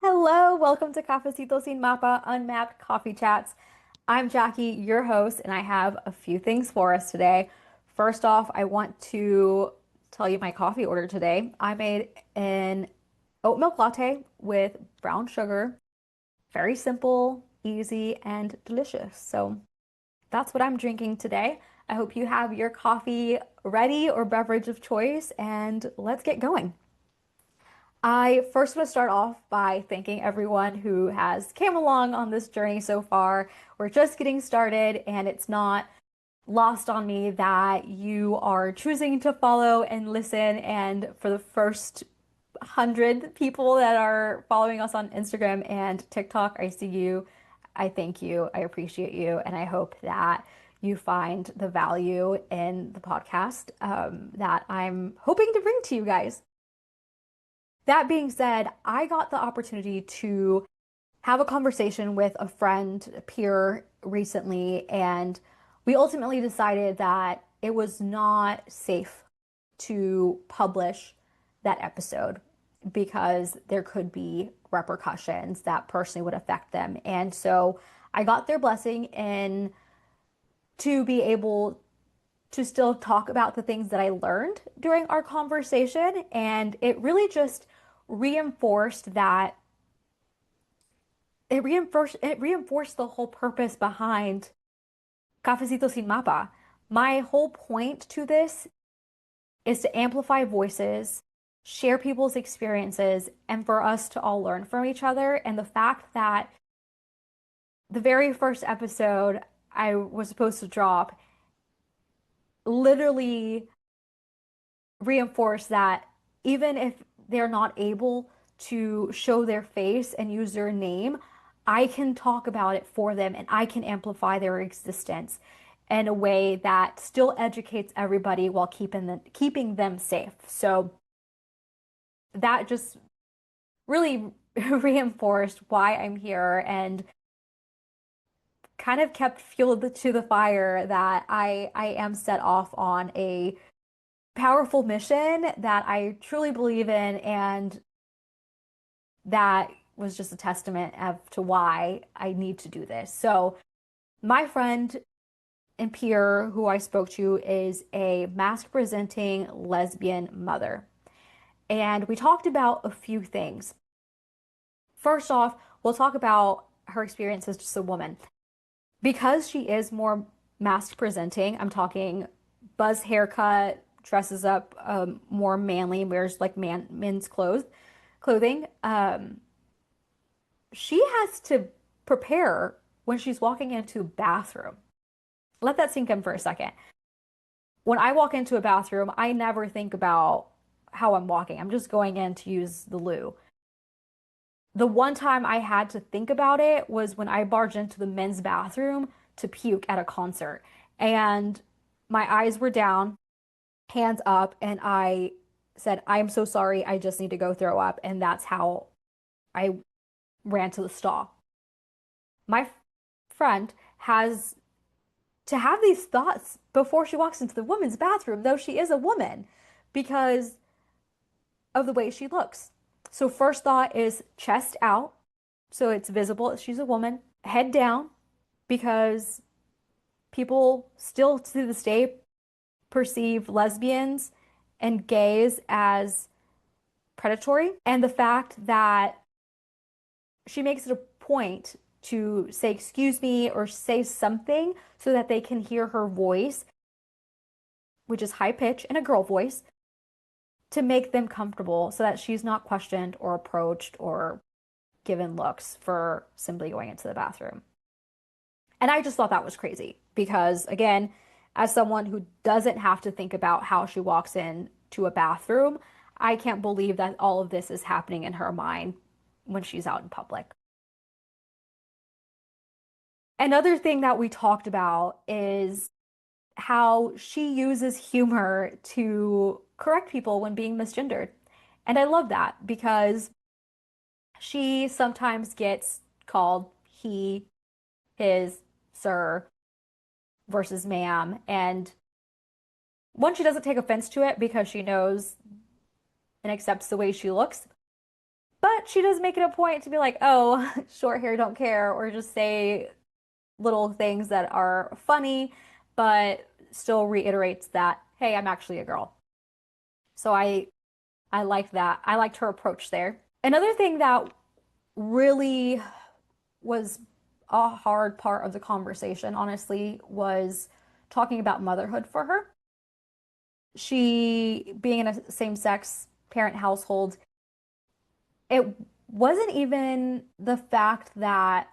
Hello, welcome to Cafecito sin Mapa Unmapped Coffee Chats. I'm Jackie, your host, and I have a few things for us today. First off, I want to tell you my coffee order today. I made an oat milk latte with brown sugar. Very simple, easy, and delicious. So that's what I'm drinking today. I hope you have your coffee ready or beverage of choice, and let's get going. I first want to start off by thanking everyone who has came along on this journey so far. We're just getting started, and it's not lost on me that you are choosing to follow and listen. And for the first 100 people that are following us on Instagram and TikTok, I see you. I thank you. I appreciate you. And I hope that you find the value in the podcast that I'm hoping to bring to you guys. That being said, I got the opportunity to have a conversation with a friend, a peer recently, and we ultimately decided that it was not safe to publish that episode because there could be repercussions that personally would affect them. And so I got their blessing in to be able to still talk about the things that I learned during our conversation. And it really just reinforced that it reinforced the whole purpose behind Cafecito sin Mapa. My whole point to this is to amplify voices, share people's experiences, and for us to all learn from each other. And the fact that the very first episode I was supposed to drop literally reinforce that even if they're not able to show their face and use their name, I can talk about it for them and I can amplify their existence in a way that still educates everybody while keeping them safe. So that just really reinforced why I'm here and kind of kept fuel to the fire that I am set off on a powerful mission that I truly believe in, and that was just a testament as to why I need to do this. So, my friend and peer who I spoke to is a mask presenting lesbian mother. And we talked about a few things. First off, we'll talk about her experience as just a woman. Because she is more mask presenting, I'm talking buzz haircut, dresses up more manly, wears like men's clothing. She has to prepare when she's walking into a bathroom. Let that sink in for a second. When I walk into a bathroom, I never think about how I'm walking. I'm just going in to use the loo. The one time I had to think about it was when I barged into the men's bathroom to puke at a concert. And my eyes were down, hands up, and I said, I'm so sorry, I just need to go throw up. And that's how I ran to the stall. My friend has to have these thoughts before she walks into the women's bathroom, though she is a woman, because of the way she looks. So, first thought is chest out, so it's visible that she's a woman, head down, because people still to this day perceive lesbians and gays as predatory. And the fact that she makes it a point to say, excuse me, or say something so that they can hear her voice, which is high pitch and a girl voice, to make them comfortable so that she's not questioned or approached or given looks for simply going into the bathroom. And I just thought that was crazy because, again, as someone who doesn't have to think about how she walks in to a bathroom, I can't believe that all of this is happening in her mind when she's out in public. Another thing that we talked about is how she uses humor to correct people when being misgendered. And I love that because she sometimes gets called he, his, sir versus ma'am. And one, she doesn't take offense to it because she knows and accepts the way she looks. But she does make it a point to be like, oh, short hair don't care, or just say little things that are funny, but still reiterates that, hey, I'm actually a girl. So I liked that. I liked her approach there. Another thing that really was a hard part of the conversation, honestly, was talking about motherhood for her. She, being in a same-sex parent household, it wasn't even the fact that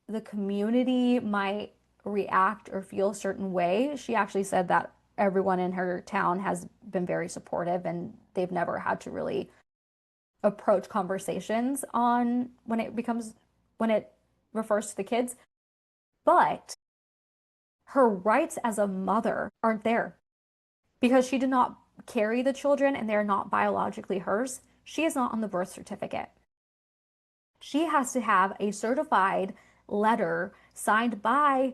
the community might react or feel a certain way. She actually said that everyone in her town has been very supportive and they've never had to really approach conversations on when it refers to the kids. But her rights as a mother aren't there because she did not carry the children and they're not biologically hers. She is not on the birth certificate. She has to have a certified letter signed by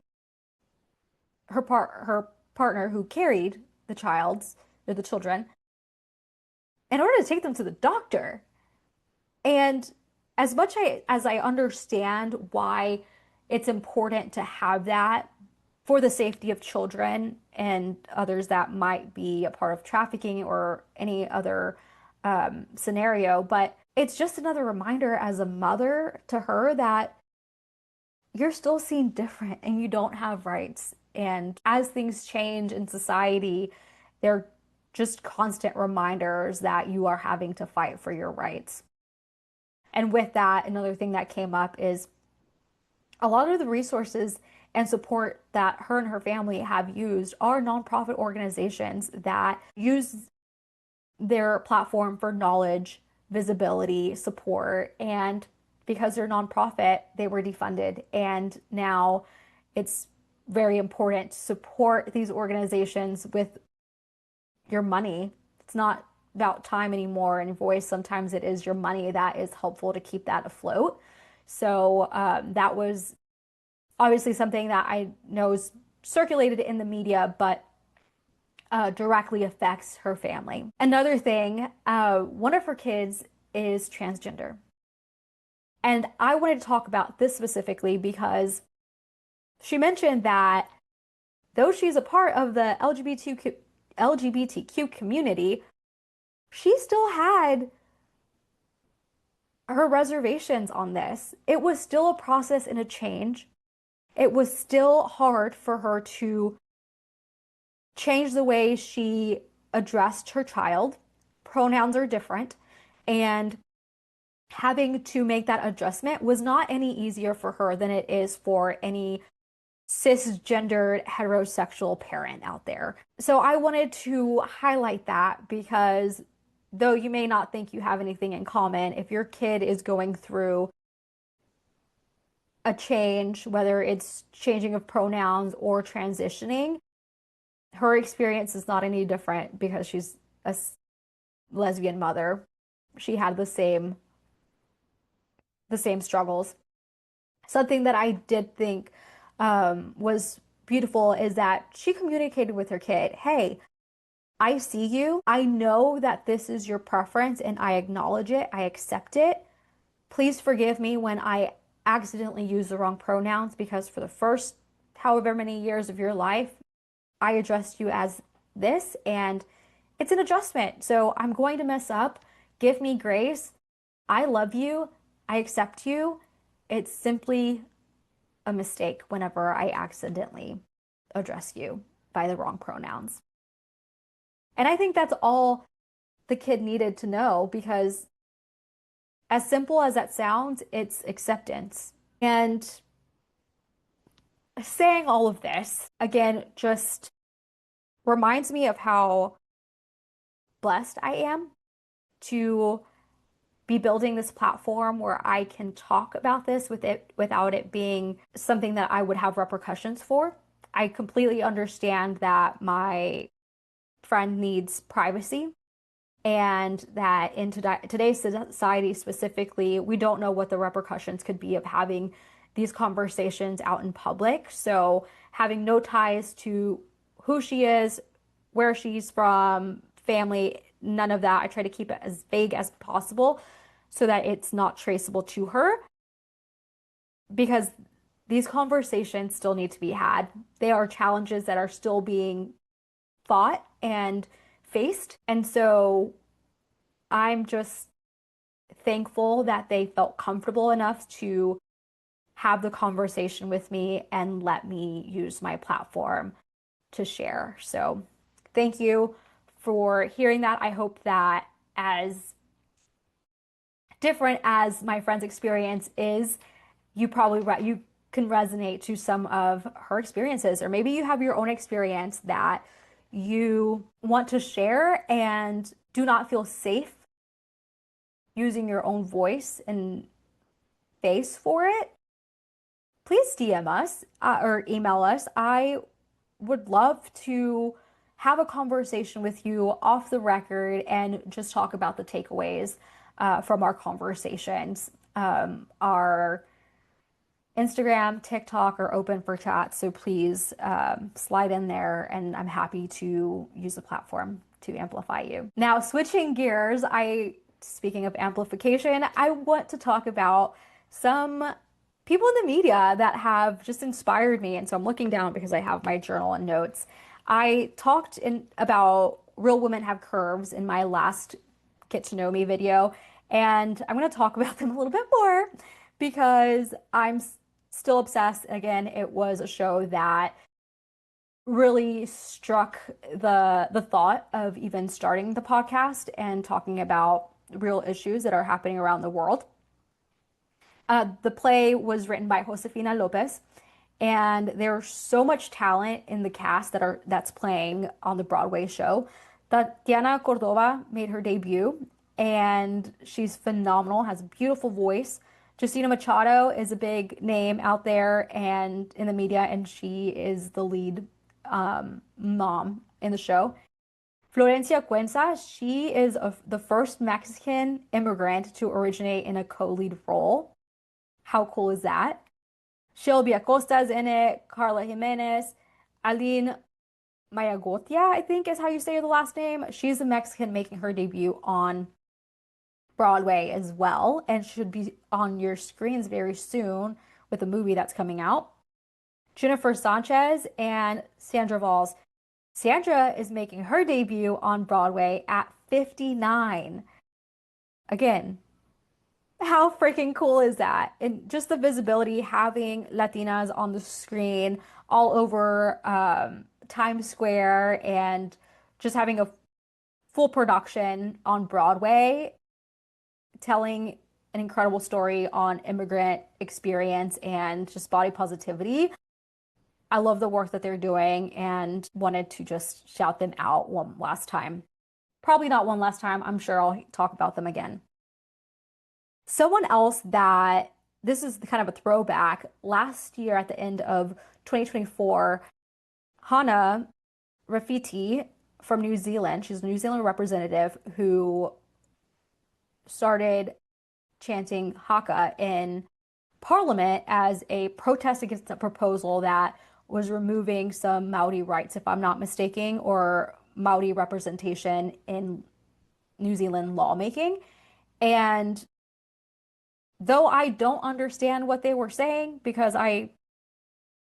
her partner who carried the children in order to take them to the doctor. And as much as I understand why it's important to have that for the safety of children and others that might be a part of trafficking or any other scenario, but it's just another reminder as a mother to her that you're still seen different and you don't have rights. And as things change in society, they're just constant reminders that you are having to fight for your rights. And with that, another thing that came up is a lot of the resources and support that her and her family have used are nonprofit organizations that use their platform for knowledge, visibility, support, and because they're nonprofit, they were defunded. And now it's very important to support these organizations with your money. It's not about time anymore and voice. Sometimes it is your money that is helpful to keep that afloat. So that was obviously something that I know is circulated in the media, but directly affects her family. Another thing, one of her kids is transgender. And I wanted to talk about this specifically because she mentioned that though she's a part of the LGBTQ community, she still had her reservations on this. It was still a process and a change. It was still hard for her to change the way she addressed her child. Pronouns are different, and having to make that adjustment was not any easier for her than it is for any cisgendered heterosexual parent out there. So I wanted to highlight that because though you may not think you have anything in common, if your kid is going through a change, whether it's changing of pronouns or transitioning, her experience is not any different because she's a lesbian mother. She had the same struggles. Something that I did think was beautiful is that she communicated with her kid, hey, I see you. I know that this is your preference and I acknowledge it. I accept it. Please forgive me when I accidentally use the wrong pronouns because for the first however many years of your life, I addressed you as this and it's an adjustment. So I'm going to mess up. Give me grace. I love you. I accept you. It's simply a mistake whenever I accidentally address you by the wrong pronouns. And I think that's all the kid needed to know because as simple as that sounds, it's acceptance. And saying all of this, again, just reminds me of how blessed I am to be building this platform where I can talk about this without it being something that I would have repercussions for. I completely understand that my friend needs privacy and that in today's society specifically, we don't know what the repercussions could be of having these conversations out in public. So having no ties to who she is, where she's from, family, none of that. I try to keep it as vague as possible so that it's not traceable to her because these conversations still need to be had. They are challenges that are still being fought and faced. And so I'm just thankful that they felt comfortable enough to have the conversation with me and let me use my platform to share. So thank you for hearing that. I hope that as different as my friend's experience is, you can resonate to some of her experiences, or maybe you have your own experience that you want to share and do not feel safe using your own voice and face for it. Please DM us or email us. I would love to have a conversation with you off the record and just talk about the takeaways from our conversations. Our Instagram, TikTok are open for chat, so please slide in there, and I'm happy to use the platform to amplify you. Now, switching gears, speaking of amplification, I want to talk about some people in the media that have just inspired me. And so I'm looking down because I have my journal and notes. I talked about Real Women Have Curves in my last Get to Know Me video, and I'm going to talk about them a little bit more because I'm still obsessed. Again, it was a show that really struck the thought of even starting the podcast and talking about real issues that are happening around the world. The play was written by Josefina Lopez, and there's so much talent in the cast that's playing on the Broadway show. Tatiana Cordova made her debut, and she's phenomenal, has a beautiful voice. Justina Machado is a big name out there and in the media, and she is the lead mom in the show. Florencia Cuenca, she is the first Mexican immigrant to originate in a co-lead role. How cool is that? Shelby Acosta's in it, Carla Jimenez, Aline Mayagotia, I think is how you say the last name. She's a Mexican making her debut on Broadway as well, and should be on your screens very soon with a movie that's coming out. Jennifer Sanchez and Sandra Valls. Sandra is making her debut on Broadway at 59. Again, how freaking cool is that? And just the visibility, having Latinas on the screen all over Times Square, and just having a full production on Broadway, telling an incredible story on immigrant experience and just body positivity. I love the work that they're doing and wanted to just shout them out one last time. Probably not one last time. I'm sure I'll talk about them again. Someone else that this is kind of a throwback. Last year at the end of 2024, Hannah Rafiti from New Zealand, she's a New Zealand representative who started chanting Haka in Parliament as a protest against a proposal that was removing some Maori rights, if I'm not mistaken, or Maori representation in New Zealand lawmaking. And though I don't understand what they were saying because I'm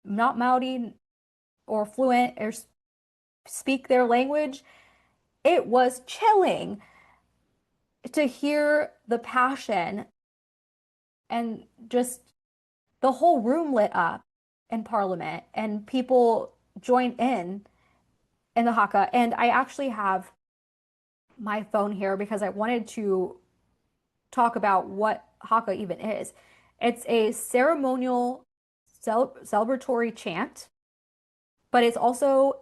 not Maori or fluent or speak their language, it was chilling to hear the passion, and just the whole room lit up in Parliament and people joined in the haka. And I actually have my phone here because I wanted to talk about what haka even is. It's a ceremonial celebratory chant, but it's also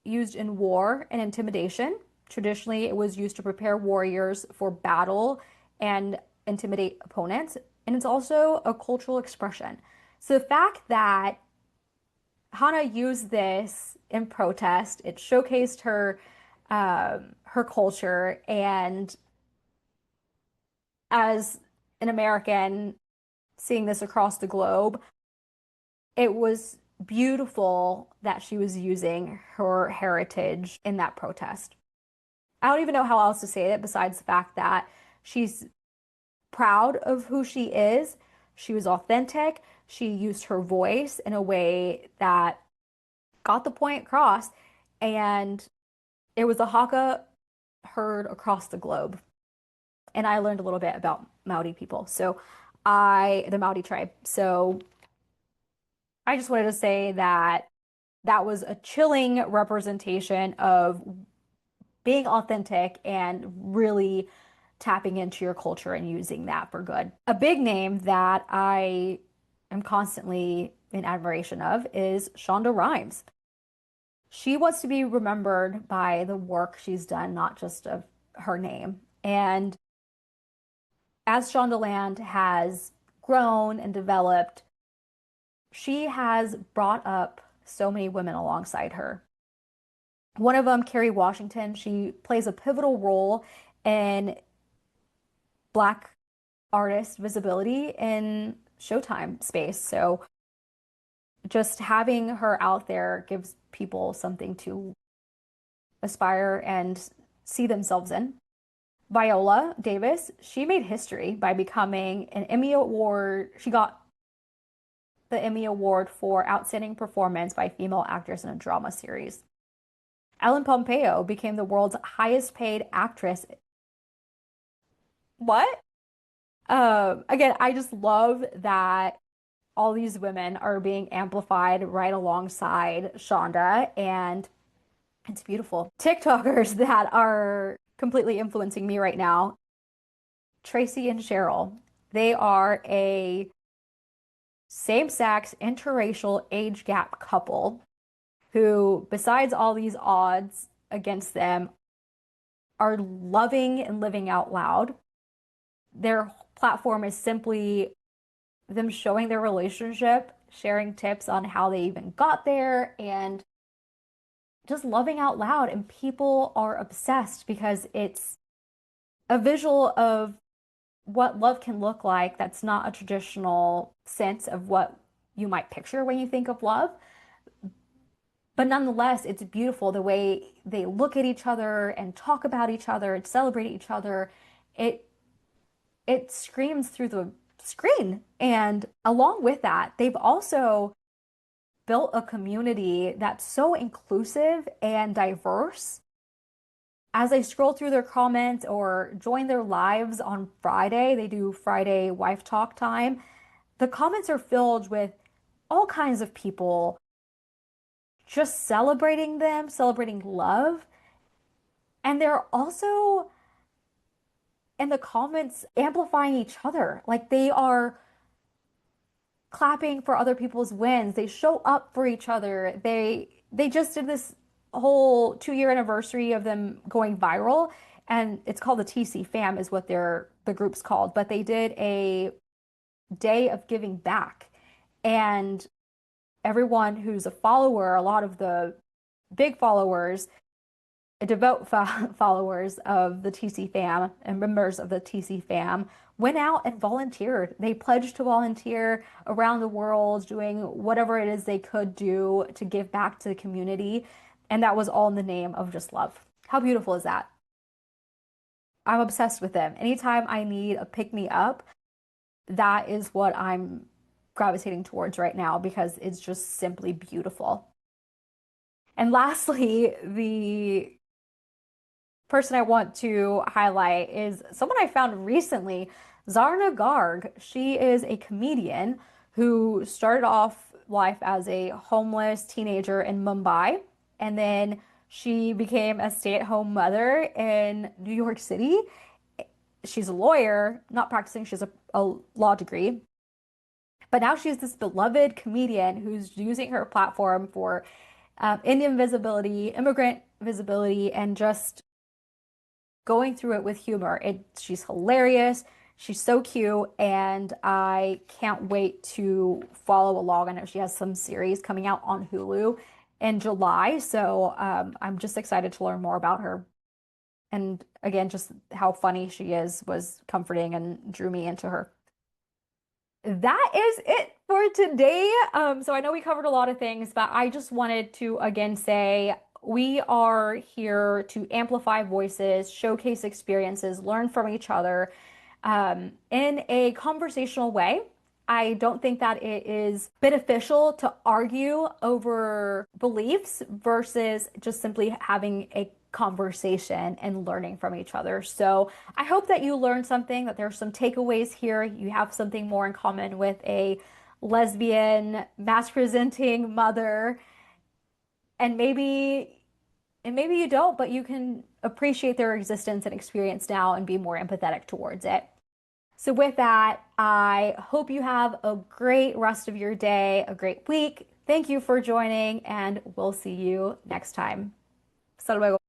used in war and intimidation. Traditionally, it was used to prepare warriors for battle and intimidate opponents. And it's also a cultural expression. So the fact that Hannah used this in protest, it showcased her culture, and as an American seeing this across the globe, it was beautiful that she was using her heritage in that protest. I don't even know how else to say it besides the fact that she's proud of who she is. She was authentic. She used her voice in a way that got the point across, and it was a haka heard across the globe. And I learned a little bit about Maori people. The Maori tribe. So I just wanted to say that that was a chilling representation of being authentic and really tapping into your culture and using that for good. A big name that I am constantly in admiration of is Shonda Rhimes. She wants to be remembered by the work she's done, not just of her name. And as Shondaland has grown and developed, she has brought up so many women alongside her. One of them, Kerry Washington, she plays a pivotal role in Black artist visibility in Showtime space. So just having her out there gives people something to aspire and see themselves in. Viola Davis, she made history by becoming an Emmy Award. She got the Emmy Award for Outstanding Performance by Female Actress in a Drama Series. Ellen Pompeo became the world's highest paid actress. What? Again, I just love that all these women are being amplified right alongside Shonda, and it's beautiful. TikTokers that are completely influencing me right now, Tracy and Cheryl. They are a same-sex interracial age gap couple who, besides all these odds against them, are loving and living out loud. Their platform is simply them showing their relationship, sharing tips on how they even got there, and just loving out loud. And people are obsessed because it's a visual of what love can look like that's not a traditional sense of what you might picture when you think of love. But nonetheless, it's beautiful the way they look at each other and talk about each other and celebrate each other. It screams through the screen. And along with that, they've also built a community that's so inclusive and diverse. As I scroll through their comments or join their lives on Friday, they do Friday Wife Talk time. The comments are filled with all kinds of people just celebrating them, celebrating love. And they're also in the comments amplifying each other. Like they are clapping for other people's wins. They show up for each other. They just did this whole 2-year anniversary of them going viral, and it's called the TC Fam is what the group's called. But they did a day of giving back, and everyone who's a follower, a lot of the big followers, devout followers of the TC Fam and members of the TC Fam went out and volunteered. They pledged to volunteer around the world, doing whatever it is they could do to give back to the community. And that was all in the name of just love. How beautiful is that? I'm obsessed with them. Anytime I need a pick me up, that is what I'm gravitating towards right now because it's just simply beautiful. And lastly, the person I want to highlight is someone I found recently, Zarna Garg. She is a comedian who started off life as a homeless teenager in Mumbai, and then she became a stay-at-home mother in New York City. She's a lawyer, not practicing, she has a law degree. But now she's this beloved comedian who's using her platform for Indian visibility, immigrant visibility, and just going through it with humor. She's hilarious. She's so cute, and I can't wait to follow along. I know she has some series coming out on Hulu in July, so I'm just excited to learn more about her. And again, just how funny she is was comforting and drew me into her. That is it for today. So I know we covered a lot of things, but I just wanted to again say we are here to amplify voices, showcase experiences, learn from each other. in a conversational way. I don't think that it is beneficial to argue over beliefs versus just simply having a conversation and learning from each other. So I hope that you learned something, that there's some takeaways here. You have something more in common with a lesbian, mass presenting mother, and maybe you don't, but you can appreciate their existence and experience now and be more empathetic towards it. So, with that, I hope you have a great rest of your day, a great week. Thank you for joining, and we'll see you next time. Hasta luego.